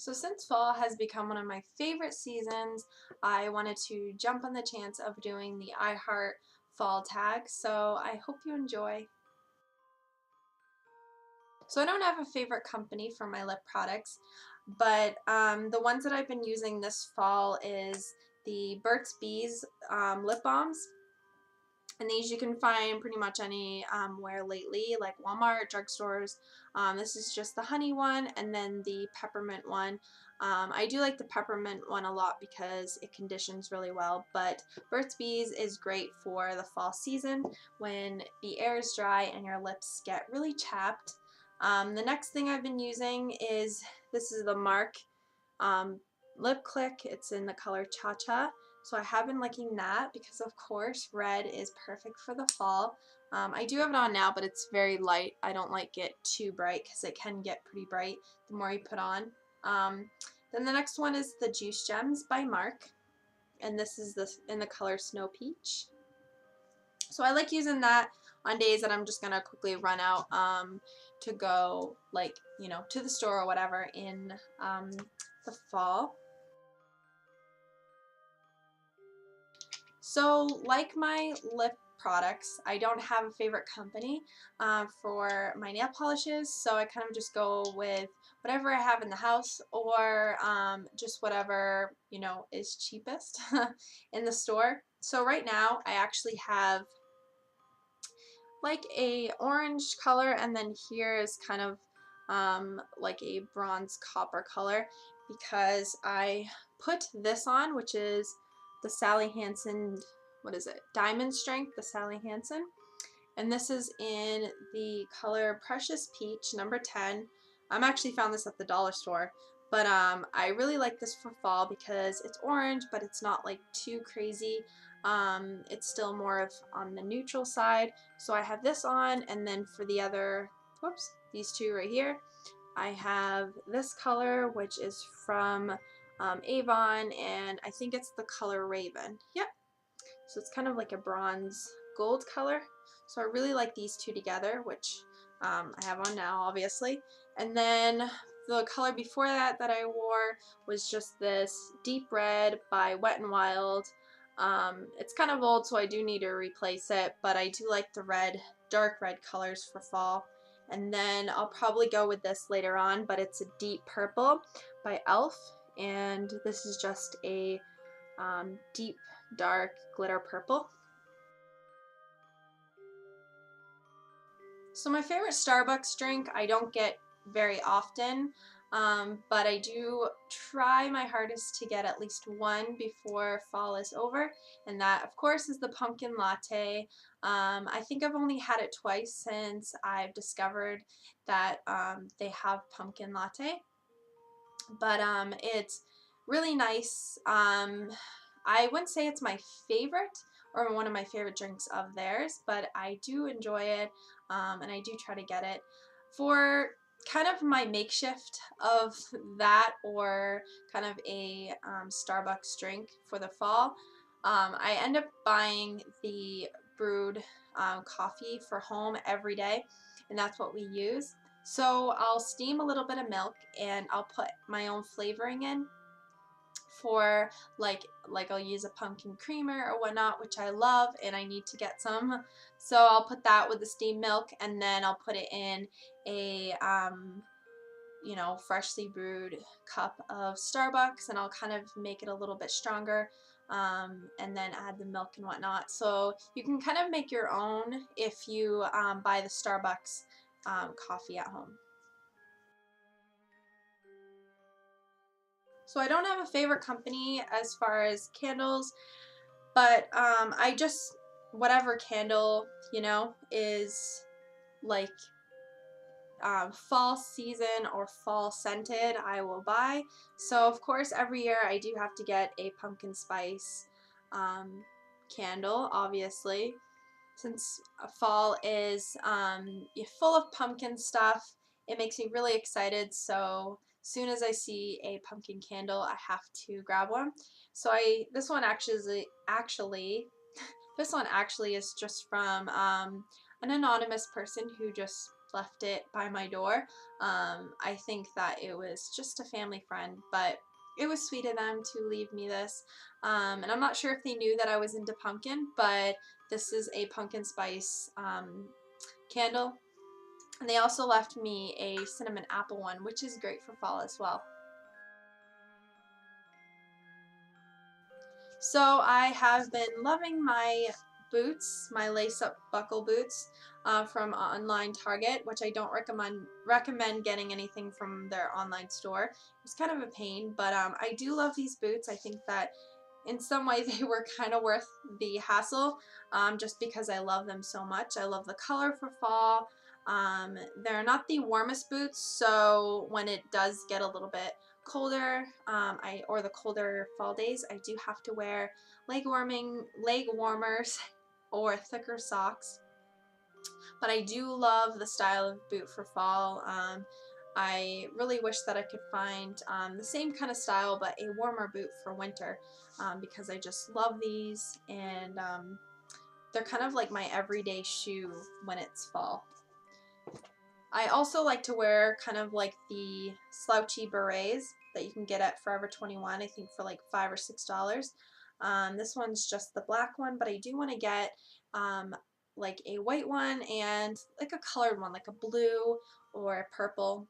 So since fall has become one of my favorite seasons, I wanted to jump on the chance of doing the I Heart fall tag, so I hope you enjoy. So I don't have a favorite company for my lip products, but the ones that I've been using this fall is the Burt's Bees lip balms. And these you can find pretty much anywhere lately, like Walmart, drugstores. This is just the honey one, and then the peppermint one. I do like the peppermint one a lot because it conditions really well, but Burt's Bees is great for the fall season when the air is dry and your lips get really chapped. The next thing I've been using is, this is the Mark lip click. It's in the color Cha Cha. So I have been liking that because, of course, red is perfect for the fall. I do have it on now, but it's very light. I don't like it too bright because it can get pretty bright the more you put on. Then the next one is the Juice Gems by Mark, and this is in the color Snow Peach. So I like using that on days that I'm just going to quickly run out to go, like, to the store or whatever in the fall. So like my lip products, I don't have a favorite company for my nail polishes, so I kind of just go with whatever I have in the house, or just whatever is cheapest in the store. So right now I actually have like a orange color, and then here is kind of like a bronze copper color, because I put this on, which is the Sally Hansen, what is it, Diamond Strength, the Sally Hansen, and this is in the color Precious Peach number 10. I'm actually found this at the dollar store, but I really like this for fall because it's orange, but it's not like too crazy. It's still more of on the neutral side. So I have this on, and then for the other, whoops, these two right here, I have this color, which is from Avon, and I think it's the color Raven. Yep. So it's kind of like a bronze gold color. So I really like these two together, which I have on now, obviously. And then the color before that I wore was just this deep red by Wet n Wild. It's kind of old, so I do need to replace it, but I do like the red, dark red colors for fall. And then I'll probably go with this later on, but it's a deep purple by e.l.f. And this is just a deep dark glitter purple. So my favorite Starbucks drink I don't get very often, but I do try my hardest to get at least one before fall is over, and that of course is the pumpkin latte. I think I've only had it twice since I've discovered that they have pumpkin latte, but it's really nice. I wouldn't say it's my favorite or one of my favorite drinks of theirs, but I do enjoy it, and I do try to get it. For kind of my makeshift of that, or kind of a Starbucks drink for the fall, I end up buying the brewed coffee for home every day, and that's what we use. So I'll steam a little bit of milk, and I'll put my own flavoring in for like I'll use a pumpkin creamer or whatnot, which I love, and I need to get some. So I'll put that with the steamed milk, and then I'll put it in a freshly brewed cup of Starbucks, and I'll kind of make it a little bit stronger, and then add the milk and whatnot. So you can kind of make your own if you buy the Starbucks coffee at home. So I don't have a favorite company as far as candles, but I just, whatever candle, is like fall season or fall scented, I will buy. So of course every year I do have to get a pumpkin spice candle, obviously, since fall is full of pumpkin stuff. It makes me really excited, so soon as I see a pumpkin candle, I have to grab one. So this one this one actually is just from an anonymous person who just left it by my door. I think that it was just a family friend, but it was sweet of them to leave me this. And I'm not sure if they knew that I was into pumpkin, but this is a pumpkin spice candle. And they also left me a cinnamon apple one, which is great for fall as well. So I have been loving my boots, my lace-up buckle boots from online Target, which I don't recommend getting anything from their online store. It's kind of a pain, but I do love these boots. I think that in some way they were kind of worth the hassle, just because I love them so much. I love the color for fall. They're not the warmest boots, so when it does get a little bit colder, or the colder fall days, I do have to wear leg warmers or thicker socks. But I do love the style of boot for fall. I really wish that I could find the same kind of style but a warmer boot for winter, because I just love these, and they're kind of like my everyday shoe when it's fall. I also like to wear kind of like the slouchy berets that you can get at Forever 21, I think for like $5 or $6. This one's just the black one, but I do want to get like a white one and like a colored one, like a blue or a purple.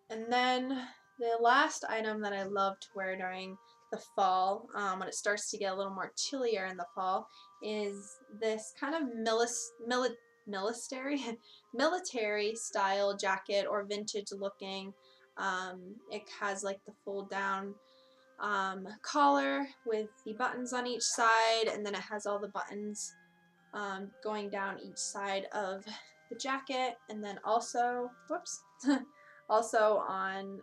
And then the last item that I love to wear during the fall, when it starts to get a little more chillier in the fall, is this kind of military style jacket, or vintage looking. It has like the fold down collar with the buttons on each side, and then it has all the buttons going down each side of the jacket, and then also, whoops, also on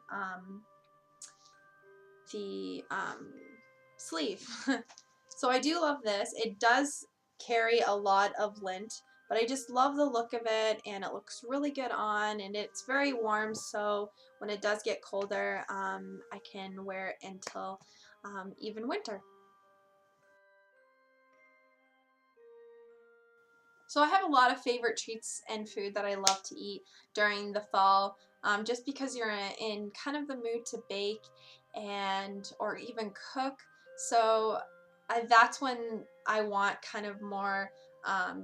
the sleeve. So I do love this. It does carry a lot of lint, but I just love the look of it, and it looks really good on, and it's very warm, so when it does get colder, I can wear it until even winter. So I have a lot of favorite treats and food that I love to eat during the fall, just because you're in kind of the mood to bake and or even cook. So that's when I want kind of more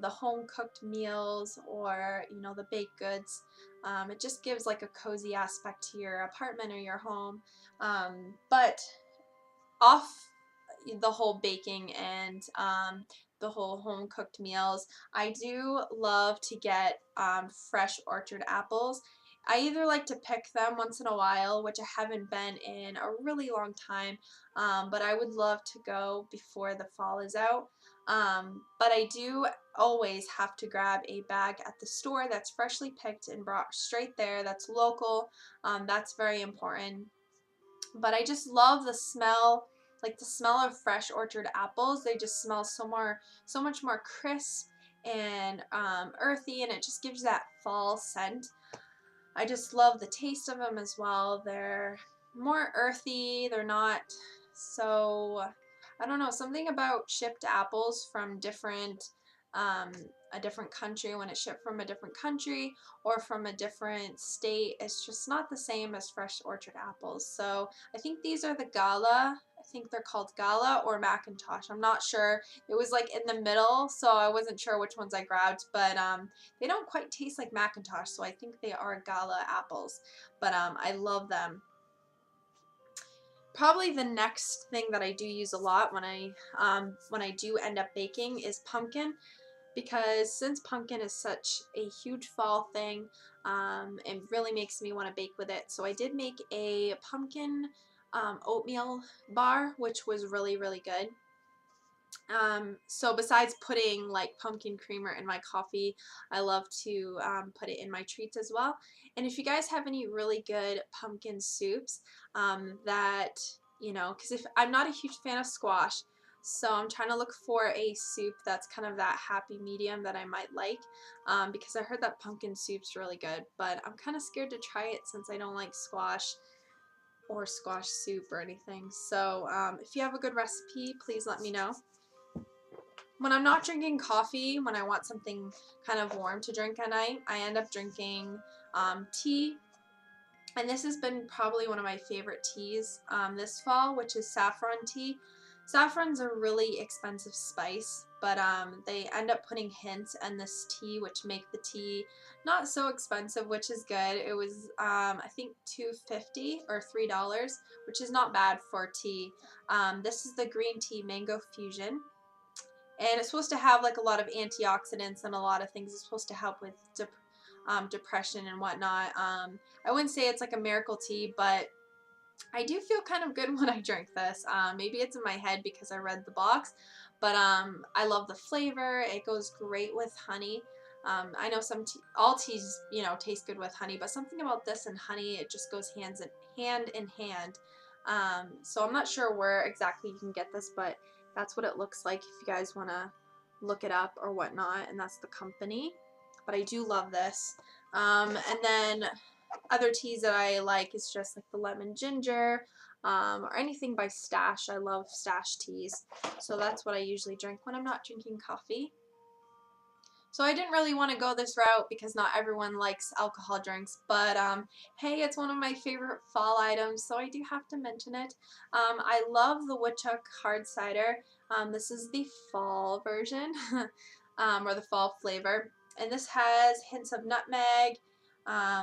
the home cooked meals, or the baked goods. It just gives like a cozy aspect to your apartment or your home. But off the whole baking and the whole home cooked meals, I do love to get fresh orchard apples. I either like to pick them once in a while, which I haven't been in a really long time, but I would love to go before the fall is out. But I do always have to grab a bag at the store that's freshly picked and brought straight there, that's local. That's very important. But I just love the smell, like the smell of fresh orchard apples. They just smell so much more crisp and earthy, and it just gives that fall scent. I just love the taste of them as well. They're more earthy. They're not so, I don't know, something about shipped apples from a different country, when it's shipped from a different country or from a different state, it's just not the same as fresh orchard apples. So I think these are the Gala. I think they're called Gala or Macintosh. I'm not sure. It was like in the middle, so I wasn't sure which ones I grabbed, but they don't quite taste like Macintosh, so I think they are Gala apples. But I love them. Probably the next thing that I do use a lot when I do end up baking is pumpkin, because since pumpkin is such a huge fall thing, it really makes me want to bake with it. So I did make a pumpkin oatmeal bar, which was really, really good. So besides putting like pumpkin creamer in my coffee, I love to put it in my treats as well. And if you guys have any really good pumpkin soups that, because if I'm not a huge fan of squash, so I'm trying to look for a soup that's kind of that happy medium that I might like, because I heard that pumpkin soup's really good, but I'm kind of scared to try it since I don't like squash or squash soup or anything. So if you have a good recipe, please let me know. When I'm not drinking coffee, when I want something kind of warm to drink at night, I end up drinking tea. And this has been probably one of my favorite teas this fall, which is saffron tea. Saffron's a really expensive spice, but they end up putting hints in this tea, which make the tea not so expensive, which is good. It was, I think, $2.50 or $3, which is not bad for tea. This is the green tea mango fusion. And it's supposed to have like a lot of antioxidants and a lot of things. It's supposed to help with depression and whatnot. I wouldn't say it's like a miracle tea, but I do feel kind of good when I drink this. Maybe it's in my head because I read the box, but I love the flavor. It goes great with honey. I know all teas, you know, taste good with honey, but something about this and honey, it just goes hand in hand. So I'm not sure where exactly you can get this, but that's what it looks like if you guys want to look it up or whatnot, and that's the company. But I do love this. And then other teas that I like is just like the lemon ginger or anything by Stash. I love Stash teas. So that's what I usually drink when I'm not drinking coffee. So I didn't really want to go this route because not everyone likes alcohol drinks, but hey, it's one of my favorite fall items, so I do have to mention it. I love the Woodchuck hard cider. This is the fall version, or the fall flavor, and this has hints of nutmeg.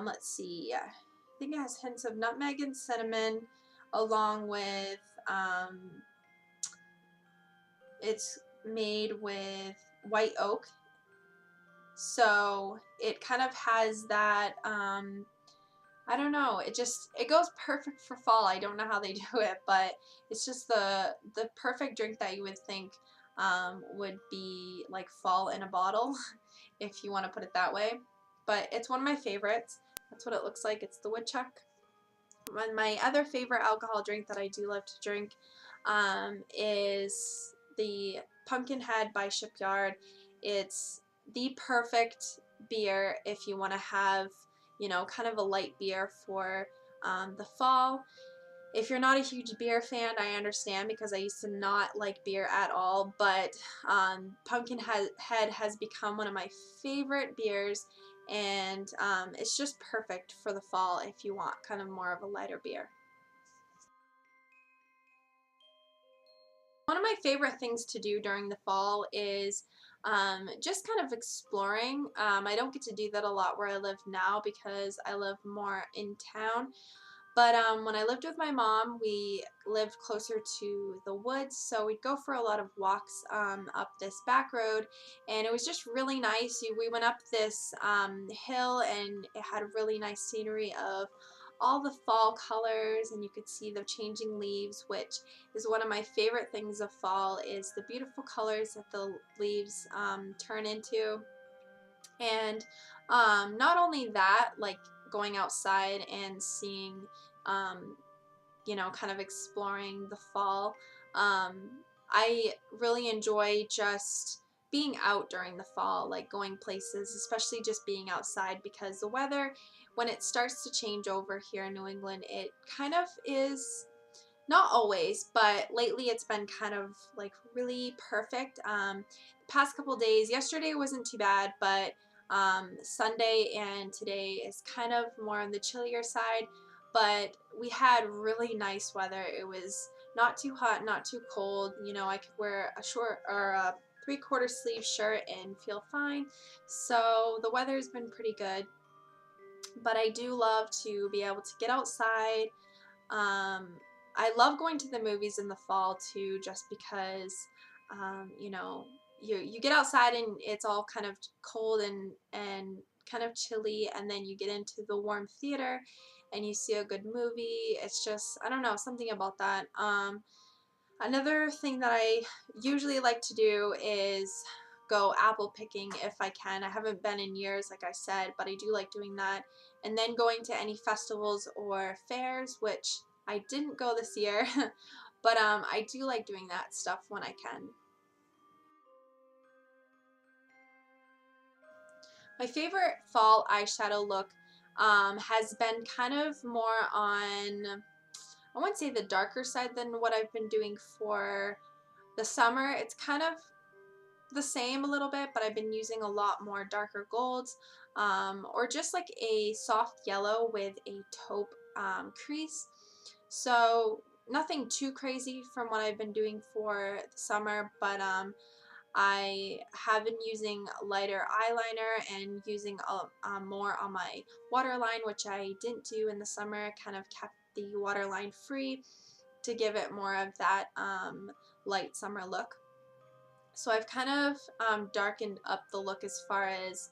Let's see, I think it has hints of nutmeg and cinnamon, along with it's made with white oak. So it kind of has that, I don't know, it goes perfect for fall. I don't know how they do it, but it's just the perfect drink that you would think would be like fall in a bottle, if you want to put it that way. But it's one of my favorites. That's what it looks like. It's the Woodchuck. And my other favorite alcohol drink that I do love to drink is the Pumpkinhead by Shipyard. It's the perfect beer if you want to have, you know, kind of a light beer for the fall. If you're not a huge beer fan, I understand, because I used to not like beer at all, but Pumpkinhead has become one of my favorite beers, and it's just perfect for the fall if you want kind of more of a lighter beer. One of my favorite things to do during the fall is just kind of exploring. I don't get to do that a lot where I live now because I live more in town. But when I lived with my mom, we lived closer to the woods, so we'd go for a lot of walks up this back road, and it was just really nice. We went up this hill, and it had really nice scenery of all the fall colors, and you could see the changing leaves, which is one of my favorite things of fall, is the beautiful colors that the leaves turn into. And not only that, like going outside and seeing, you know, kind of exploring the fall. I really enjoy just being out during the fall, like going places, especially just being outside, because the weather, when it starts to change over here in New England, it kind of is, not always, but lately it's been kind of like really perfect. The past couple days, yesterday wasn't too bad, but Sunday and today is kind of more on the chillier side, but we had really nice weather. It was not too hot, not too cold. You know, I could wear a short or a 3/4 sleeve shirt and feel fine. So the weather's been pretty good, but I do love to be able to get outside. I love going to the movies in the fall too, just because, you know, you get outside and it's all kind of cold and kind of chilly, and then you get into the warm theater and you see a good movie. It's just, I don't know, something about that. Another thing that I usually like to do is go apple picking if I can. I haven't been in years, like I said, but I do like doing that. And then going to any festivals or fairs, which I didn't go this year, but I do like doing that stuff when I can. My favorite fall eyeshadow look has been kind of more on, I wouldn't say the darker side than what I've been doing for the summer. It's kind of the same a little bit, but I've been using a lot more darker golds, or just like a soft yellow with a taupe crease. So nothing too crazy from what I've been doing for the summer, but I have been using lighter eyeliner and using more on my waterline, which I didn't do in the summer. I kind of kept the waterline free to give it more of that light summer look. So I've kind of darkened up the look as far as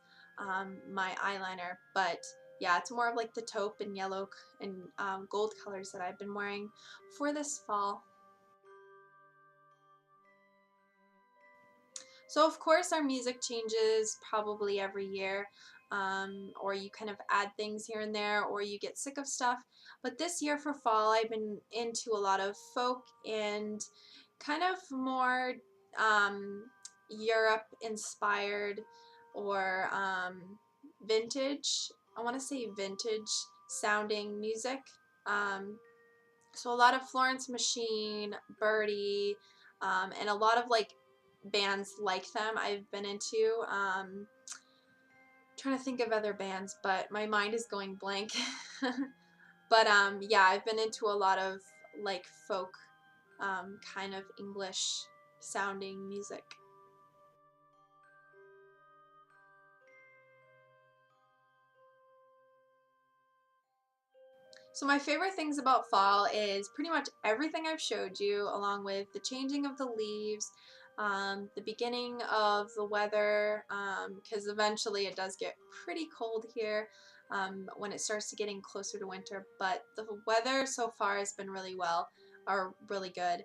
my eyeliner, but yeah, it's more of like the taupe and yellow and gold colors that I've been wearing for this fall. So of course our music changes probably every year, or you kind of add things here and there, or you get sick of stuff. But this year for fall, I've been into a lot of folk and kind of more Europe inspired or vintage. I want to say vintage sounding music. Um, so a lot of Florence Machine, Birdie, and a lot of like bands like them I've been into. Trying to think of other bands, but my mind is going blank. But yeah, I've been into a lot of like folk kind of English sounding music. So my favorite things about fall is pretty much everything I've showed you, along with the changing of the leaves, the beginning of the weather, because eventually it does get pretty cold here when it starts to getting closer to winter. But the weather so far has been really good.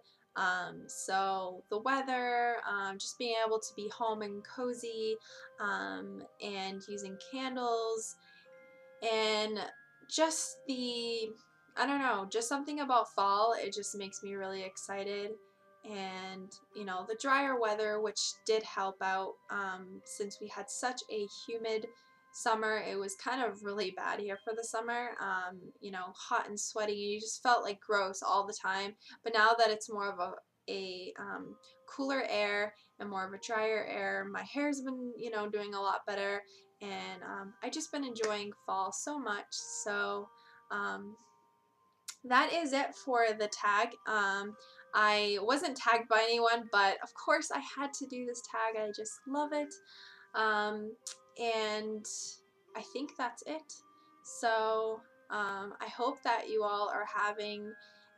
So the weather, just being able to be home and cozy, and using candles and just I don't know, just something about fall, it just makes me really excited. And you know, the drier weather, which did help out, since we had such a humid summer. It was kind of really bad here for the summer, you know, hot and sweaty. You just felt like gross all the time. But now that it's more of a cooler air and more of a drier air, my hair's been, you know, doing a lot better, and I just been enjoying fall so much. So um, that is it for the tag. I wasn't tagged by anyone, but of course I had to do this tag. I just love it. And I think that's it. So I hope that you all are having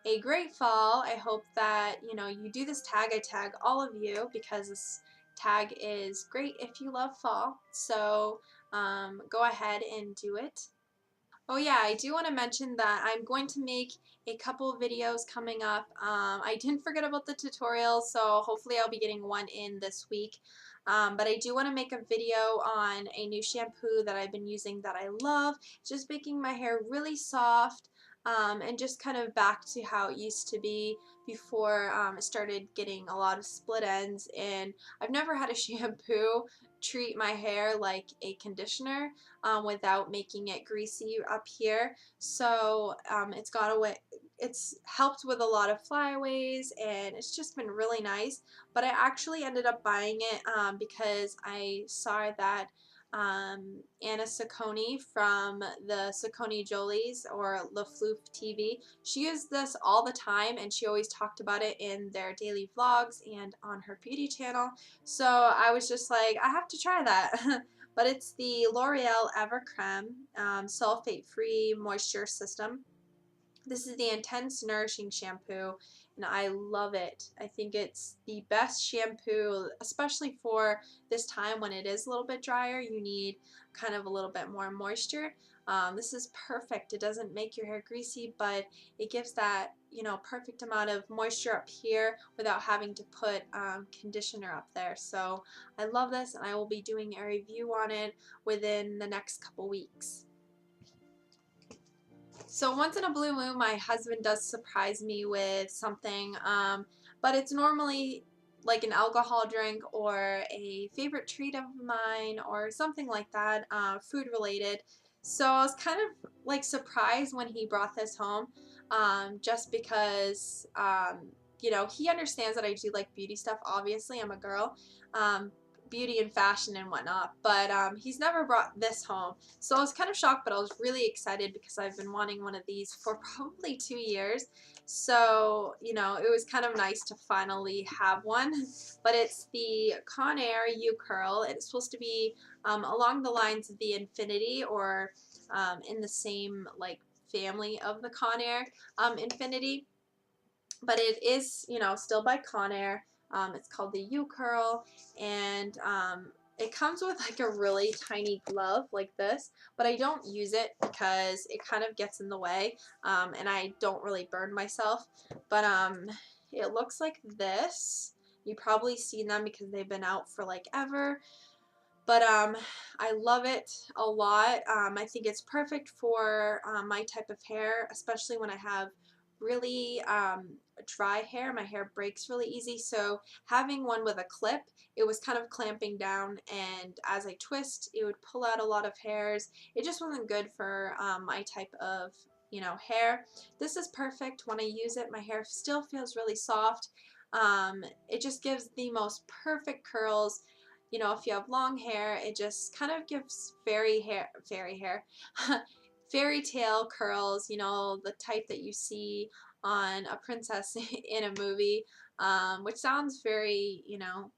a great fall. I hope that, you know, you do this tag. I tag all of you because this tag is great if you love fall. So go ahead and do it. Oh yeah, I do want to mention that I'm going to make a couple videos coming up. I didn't forget about the tutorials, so hopefully I'll be getting one in this week. But I do want to make a video on a new shampoo that I've been using that I love. It's just making my hair really soft, and just kind of back to how it used to be before it started getting a lot of split ends. And I've never had a shampoo treat my hair like a conditioner, without making it greasy up here. So it's got away. It's helped with a lot of flyaways, and it's just been really nice. But I actually ended up buying it because I saw that Anna Saccone from the Saccone Jolies, or La Floof TV, she used this all the time, and she always talked about it in their daily vlogs and on her beauty channel. So I was just like, I have to try that. But it's the L'Oreal Evercreme sulfate-free moisture system. This is the Intense Nourishing Shampoo, and I love it. I think it's the best shampoo, especially for this time when it is a little bit drier. You need kind of a little bit more moisture. This is perfect. It doesn't make your hair greasy, but it gives that, you know, perfect amount of moisture up here without having to put conditioner up there. So I love this, and I will be doing a review on it within the next couple weeks. So once in a blue moon, my husband does surprise me with something, but it's normally like an alcohol drink or a favorite treat of mine or something like that, food related. So I was kind of like surprised when he brought this home, just because, you know, he understands that I do like beauty stuff. Obviously, I'm a girl, beauty and fashion and whatnot, but he's never brought this home. So I was kind of shocked, but I was really excited because I've been wanting one of these for probably 2 years. So, you know, it was kind of nice to finally have one. But it's the Conair U Curl. It's supposed to be along the lines of the Infinity, or in the same like family of the Conair Infinity. But it is, you know, still by Conair. It's called the U Curl, and it comes with like a really tiny glove like this, but I don't use it because it kind of gets in the way, and I don't really burn myself. But it looks like this. You've probably seen them because they've been out for like ever. But I love it a lot. I think it's perfect for my type of hair, especially when I have really dry hair. My hair breaks really easy, so having one with a clip, it was kind of clamping down, and as I twist, it would pull out a lot of hairs. It just wasn't good for my type of, you know, hair. This is perfect. When I use it, my hair still feels really soft. It just gives the most perfect curls. You know, if you have long hair, it just kind of gives fairy tale curls, you know, the type that you see on a princess in a movie, which sounds very, you know,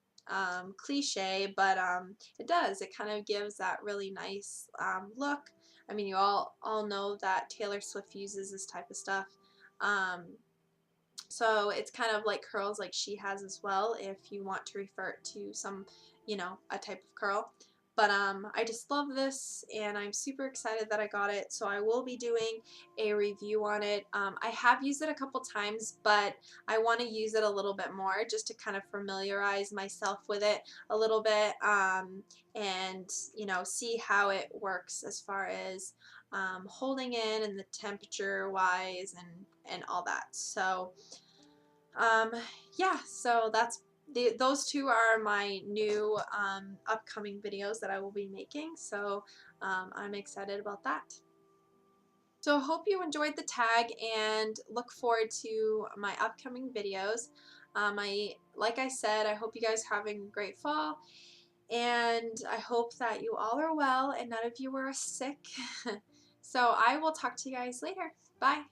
cliche, but it does. It kind of gives that really nice look. I mean, you all know that Taylor Swift uses this type of stuff. Um, so it's kind of like curls like she has as well, if you want to refer to some, you know, a type of curl. But I just love this, and I'm super excited that I got it. So I will be doing a review on it. I have used it a couple times, but I want to use it a little bit more just to kind of familiarize myself with it a little bit, and, you know, see how it works as far as holding in and the temperature wise and all that. So um, yeah, so those two are my new upcoming videos that I will be making. So I'm excited about that. So hope you enjoyed the tag and look forward to my upcoming videos. Like I said, I hope you guys are having a great fall, and I hope that you all are well and none of you are sick. So I will talk to you guys later. Bye.